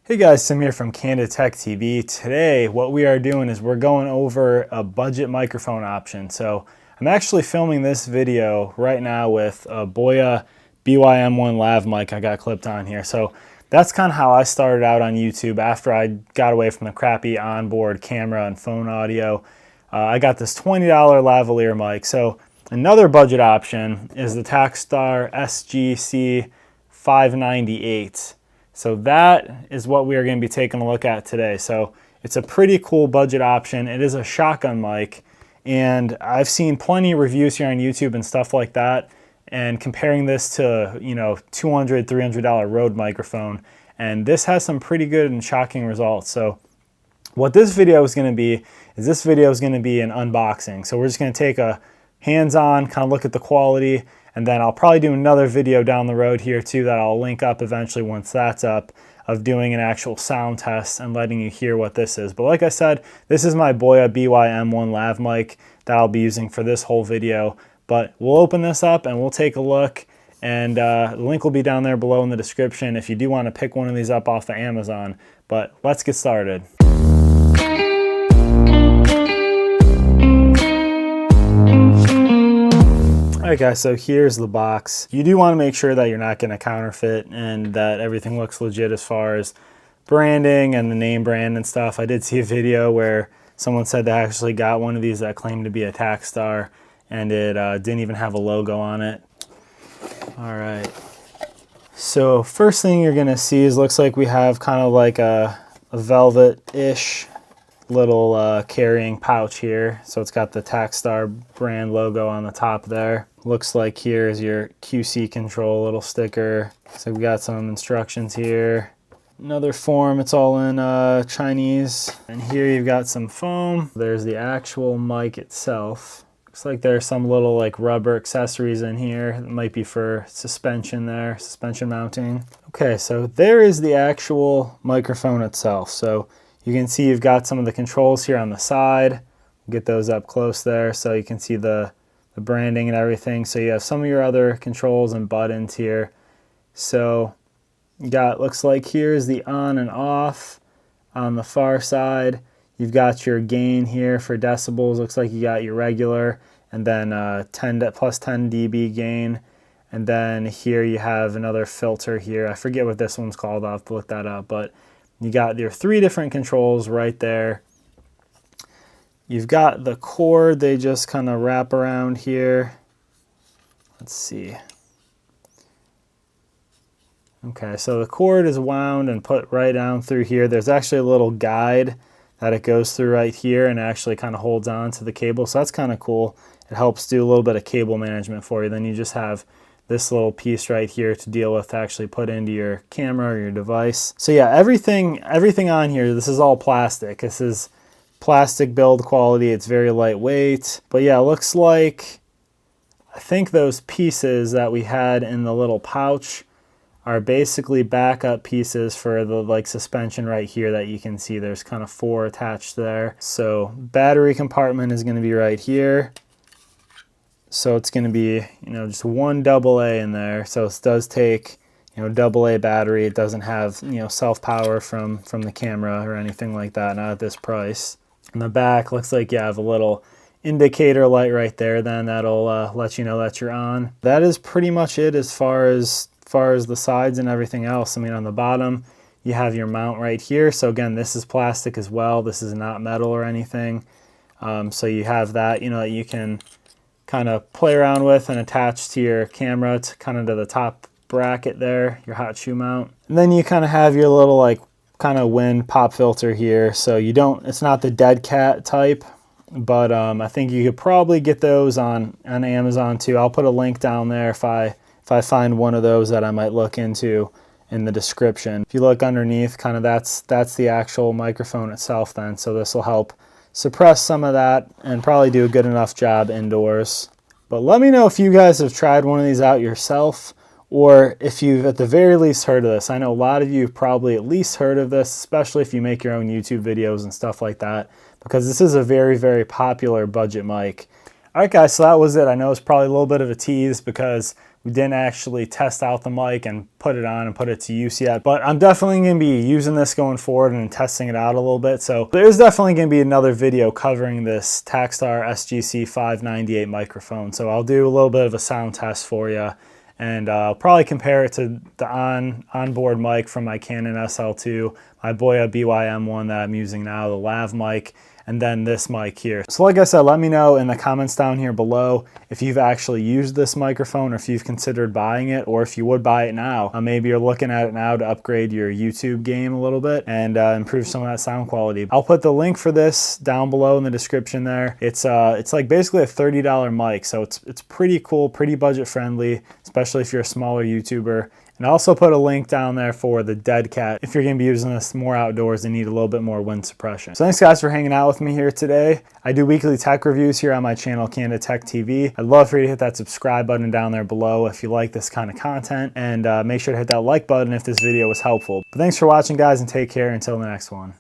Hey guys, Tim here from Candid Tech TV. Today, what we are doing is we're going over a budget microphone option. So I'm actually filming this video right now with a Boya BY-M1 lav mic I got clipped on here. So that's kind of how I started out on YouTube after I got away from the crappy onboard camera and phone audio. I got this $20 lavalier mic. So another budget option is the Takstar SGC-598. So that is what we are going to be taking a look at today. So it's a pretty cool budget option. It is a shotgun mic, and I've seen plenty of reviews here on YouTube and stuff like that, and comparing this to, $200, $300 Rode microphone, and this has some pretty good and shocking results. So what this video is going to be is an unboxing. So we're just going to take a hands-on kind of look at the quality, and then I'll probably do another video down the road here too that I'll link up eventually once that's up, of doing an actual sound test and letting you hear what this is. But like I said, this is my Boya BY-M1 lav mic that I'll be using for this whole video. But we'll open this up and we'll take a look, and the link will be down there below in the description if you do want to pick one of these up off of Amazon. But let's get started. Alright guys, so here's the box. You do want to make sure that you're not going to counterfeit and that everything looks legit as far as branding and the name brand and stuff. I did see a video where someone said they actually got one of these that claimed to be a Takstar, and it didn't even have a logo on it. Alright, so first thing you're going to see is, looks like we have kind of like a velvet-ish little carrying pouch here. So it's got the Takstar brand logo on the top there. Looks like here is your QC control little sticker. So we got some instructions here. Another form, it's all in Chinese. And here you've got some foam. There's the actual mic itself. Looks like there's some little like rubber accessories in here. It might be for suspension there, suspension mounting. Okay, so there is the actual microphone itself. So you can see you've got some of the controls here on the side. Get those up close there so you can see the branding and everything. So you have some of your other controls and buttons here. So you got, looks like here's the on and off on the far side. You've got your gain here for decibels. Looks like you got your regular, and then plus 10 dB gain. And then here you have another filter here. I forget what this one's called. I'll have to look that up, but you got your 3 different controls right there. You've got the cord, they just kind of wrap around here. Let's see. Okay, so the cord is wound and put right down through here. There's actually a little guide that it goes through right here and actually kind of holds on to the cable. So that's kind of cool. It helps do a little bit of cable management for you. Then you just have this little piece right here to deal with, to actually put into your camera or your device. So yeah, everything on here, this is all plastic. This is plastic build quality. It's very lightweight. But yeah, it looks like, I think those pieces that we had in the little pouch are basically backup pieces for the like suspension right here that you can see. There's kind of 4 attached there. So battery compartment is going to be right here. So it's going to be, just one AA in there. So it does take, AA battery. It doesn't have, self-power from the camera or anything like that, not at this price. In the back, looks like you have a little indicator light right there. Then that'll let you know that you're on. That is pretty much it as far as the sides and everything else. I mean, on the bottom, you have your mount right here. So again, this is plastic as well. This is not metal or anything. So you have that, that you can kind of play around with and attach to your camera, to kind of to the top bracket there, your hot shoe mount. And then you kind of have your little like kind of wind pop filter here. So it's not the dead cat type, but I think you could probably get those on Amazon too. I'll put a link down there if I find one of those that I might look into in the description. If you look underneath, kind of that's the actual microphone itself then. So this will help suppress some of that and probably do a good enough job indoors. But let me know if you guys have tried one of these out yourself, or if you've at the very least heard of this. I know a lot of you have probably at least heard of this, especially if you make your own YouTube videos and stuff like that, because this is a very, very popular budget mic. All right guys, so that was it. I know it's probably a little bit of a tease because We didn't actually test out the mic and put it on and put it to use yet, but I'm definitely going to be using this going forward and testing it out a little bit. So there's definitely going to be another video covering this Takstar SGC-598 microphone. So I'll do a little bit of a sound test for you, and I'll probably compare it to the onboard mic from my Canon SL2, my Boya BY-M1 that I'm using now, the lav mic, and then this mic here. So like I said, let me know in the comments down here below if you've actually used this microphone, or if you've considered buying it, or if you would buy it now. Maybe you're looking at it now to upgrade your YouTube game a little bit and improve some of that sound quality. I'll put the link for this down below in the description there. It's like basically a $30 mic, so it's pretty cool, pretty budget friendly, especially if you're a smaller YouTuber. And I also put a link down there for the dead cat if you're going to be using this more outdoors and need a little bit more wind suppression. So thanks guys for hanging out with me here today. I do weekly tech reviews here on my channel, Candid Tech TV. I'd love for you to hit that subscribe button down there below if you like this kind of content, and make sure to hit that like button if this video was helpful. But thanks for watching guys, and take care until the next one.